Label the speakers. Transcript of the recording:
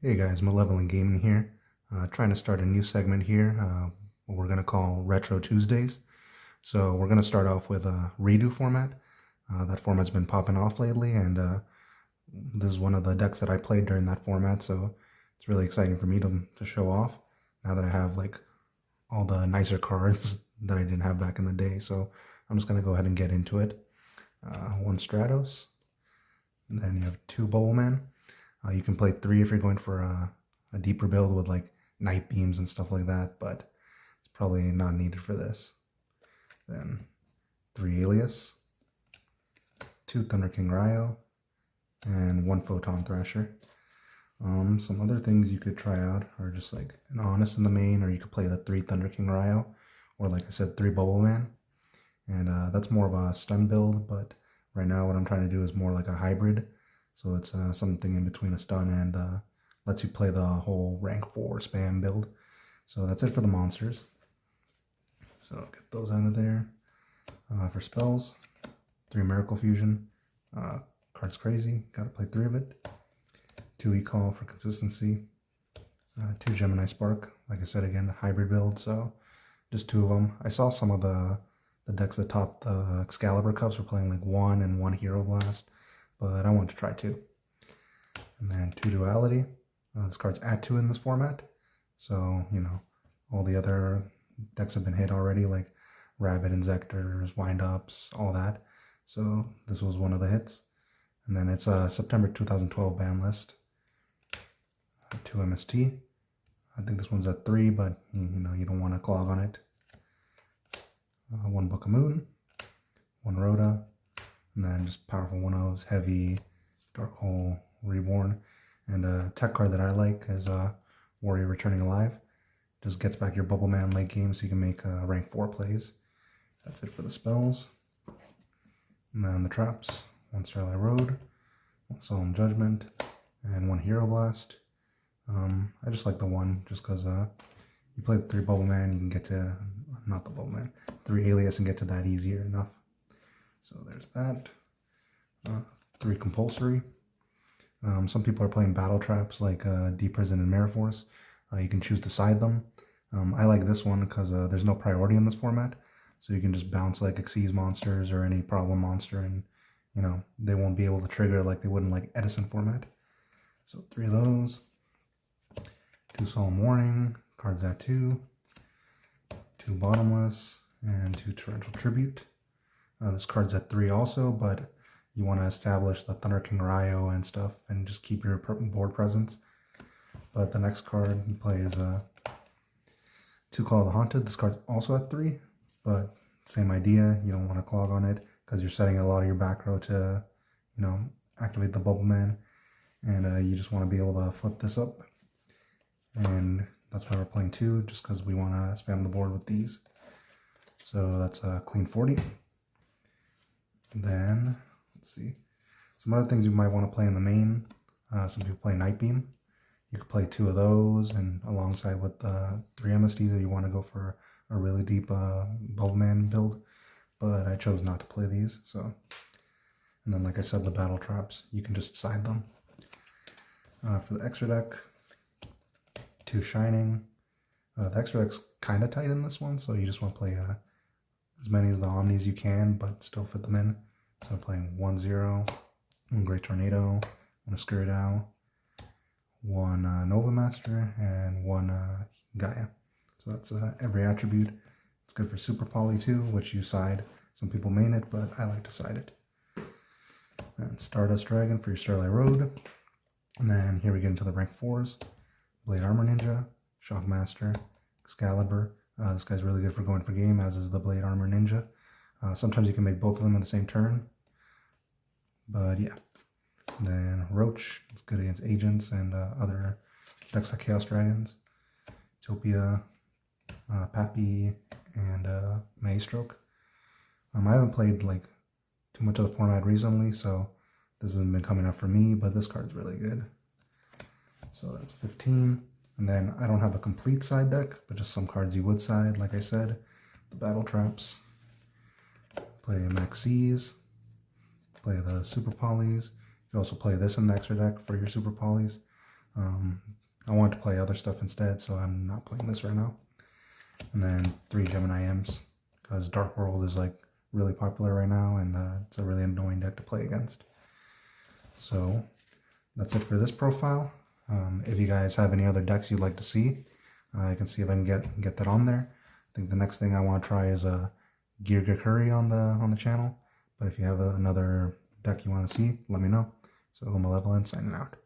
Speaker 1: Hey guys, Malevolent Gaming here. Trying to start a new segment here, what we're going to call Retro Tuesdays. So we're going to start off with a REDU format. That format's been popping off lately, and this is one of the decks that I played during that format, so it's really exciting for me to show off now that I have like all the nicer cards that I didn't have back in the day. So I'm just going to go ahead and get into it. One Stratos, and then you have two Bowman. You can play three if you're going for a deeper build with like night beams and stuff like that, but it's probably not needed for this. Then three Alias, two Thunder King Ryo, and one Photon Thrasher. Some other things you could try out are just like an Honest in the main, or you could play the three Thunder King Ryo, or like I said, three Bubble Man. And that's more of a stun build, but right now what I'm trying to do is more like a hybrid. So it's something in between a stun and lets you play the whole rank 4 spam build. So that's it for the monsters. So get those out of there. For spells, 3 Miracle Fusion. Card's crazy, gotta play 3 of it. 2 Ecall for consistency. 2 Gemini Spark, like I said again, hybrid build, so just 2 of them. I saw some of the decks that topped the Excalibur Cups were playing like 1 and 1 Hero Blast, but I want to try 2. And then 2 Duality. This card's at 2 in this format, so, you know, all the other decks have been hit already, like Rabbit, Inzectors, Wind-Ups, all that. So this was one of the hits. And then it's a September 2012 ban list. 2 MST. I think this one's at 3, but, you know, you don't want to clog on it. 1 Book of Moon, 1 Rhoda, and then just powerful 1-0s, Heavy, Dark Hole, Reborn, and a tech card that I like is Warrior Returning Alive. Just gets back your Bubble Man late game so you can make rank 4 plays. That's it for the spells. And then the traps, 1 Starlight Road, 1 Solemn Judgment, and 1 Hero Blast. I just like the 1 just because you play the 3 Bubble Man, you can get to, not the Bubble Man, 3 Alias and get to that easier enough. So there's that. 3 Compulsory. Some people are playing battle traps like Deep Prison and Mirror Force. You can choose to side them. I like this one because there's no priority in this format. So you can just bounce like Xyz monsters or any problem monster, and you know, they won't be able to trigger like they would in like Edison format. So 3 of those. 2 Solemn Warning. Cards at 2. 2 Bottomless. And 2 Torrential Tribute. This card's at 3 also, but you want to establish the Thunder King Ryo and stuff and just keep your board presence. But the next card you play is 2 Call of the Haunted. This card's also at 3, but same idea. You don't want to clog on it because you're setting a lot of your back row to, you know, activate the Bubble Man. And you just want to be able to flip this up. And that's why we're playing 2, just because we want to spam the board with these. So that's a clean 40. Then, let's see. Some other things you might want to play in the main. Some people play Night Beam. You could play 2 of those, and alongside with 3 MSTs if you want to go for a really deep Bubble Man build. But I chose not to play these, so. And then, like I said, the battle traps, you can just side them. For the extra deck, 2 Shining. The extra deck's kind of tight in this one, so you just want to play as many as the Omnis you can, but still fit them in. So I'm playing 1-0, 1 Great Tornado, 1 Oscuridao, 1 Nova Master, and 1 Gaia. So that's every attribute. It's good for Super Poly too, which you side. Some people main it, but I like to side it. And Stardust Dragon for your Starlight Road. And then here we get into the rank 4s. Blade Armor Ninja, Shockmaster, Excalibur. This guy's really good for going for game, as is the Blade Armor Ninja. Sometimes you can make both of them in the same turn. But yeah. And then Roach, it's good against agents and other decks like Chaos Dragons. Utopia, Pappy, and Maestroke. I haven't played like too much of the format recently, so this hasn't been coming up for me, but this card's really good. So that's 15. And then I don't have a complete side deck, but just some cards you would side, like I said. The Battle Traps. Play Maxis. Play the Super Polys. You can also play this in the extra deck for your Super Polys. I want to play other stuff instead, so I'm not playing this right now. And then 3 Gemini M's, because Dark World is like really popular right now, and it's a really annoying deck to play against. So that's it for this profile. If you guys have any other decks you'd like to see, I can see if I can get that on there. I think the next thing I want to try is a Curry on the channel. But if you have another deck you want to see, let me know. So Malevolent signing out.